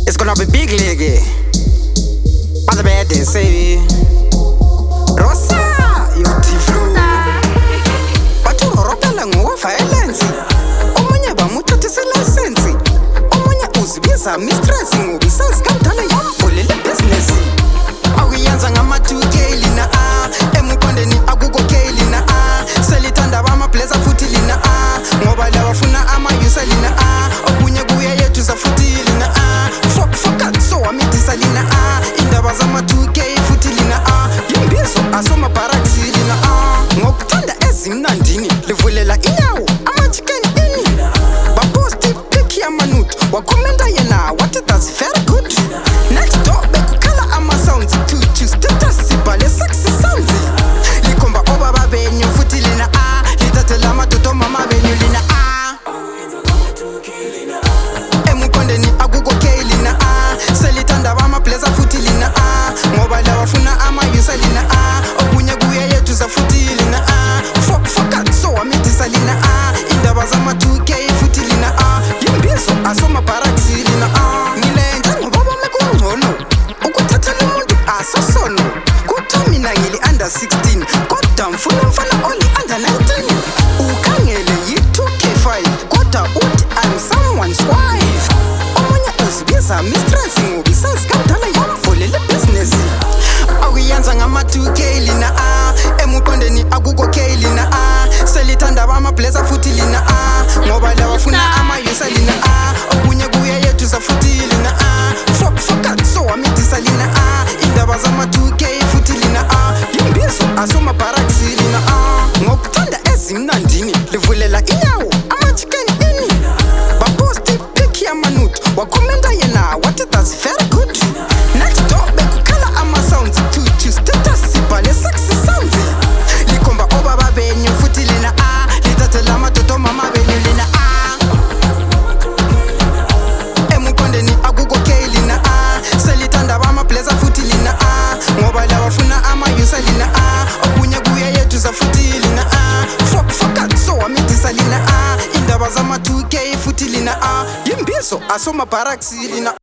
It's gonna be big league. On the bed they say Rosah, you T-Flow. But you ropela nguwa violence. Omunye bamuthathisa license. Omunye uzibisa mistress ngubisa sikamdala yamvulele business. Awuyenza ngama 2K lina emukondeni akuko K lina selithanda bama blazer futhi lina ngoba la bafuna ama user lina okunye kuya yethu zafuthi lina fuck so wamithisa lina indaba zama 2K futhi lina yimbizo asoma barracks lina ngokuthanda ezimnandini livulela inyawo ama chicken ini baposti pick yamanut wakomenta yena what it does very good next door bekukhala ama sounds to status sibale sexy sounds likomba obaba benyu futhi lina lithathela amadodo mama benyu lina emukondeni akuko K lina selithanda bama blazer futhi lina ngoba la bafuna ama user lina okunye kuya yethu zafuthi lina fuck so wamithisa lina indaba zama 2K futhi lina yimbizo asoma barracks lina ngilenza ngoba bamekungcono ukuthathela umuntu asosono kuthiwa mina ngili under 16 kodwa mfuna mfana only under 19 ukhangele yi2K5 kodwa uthi I'm someone's wife omunye uzibiza mistress ngubisa sikamdala yamvulele business awuyenza ngama 2K lina emukondeni akuko K lina selithanda bama blazer futhi lina ngoba la bafuna ama user lina okunye kuya yethu zafuthi lina fuck so wamithisa lina indaba zama 2K futhi lina yimbizo asoma barracks lina ngokuthanda ezimnandini livulela inyawo ama chicken ini baposti pick yamanut wakomenta yena what it does very good next door bekukhala ama sounds to status sibale sexy sounds likomba obaba benyu futhi lina lithathela amadodo mama benyu lina emukondeni akuko K lina selithanda bama blazer futhi lina ngoba la bafuna ama user lina okunye kuya yethu zafuthi lina fuck so wamithisa lina indaba zama 2K futhi lina yimbizo asoma barracks lina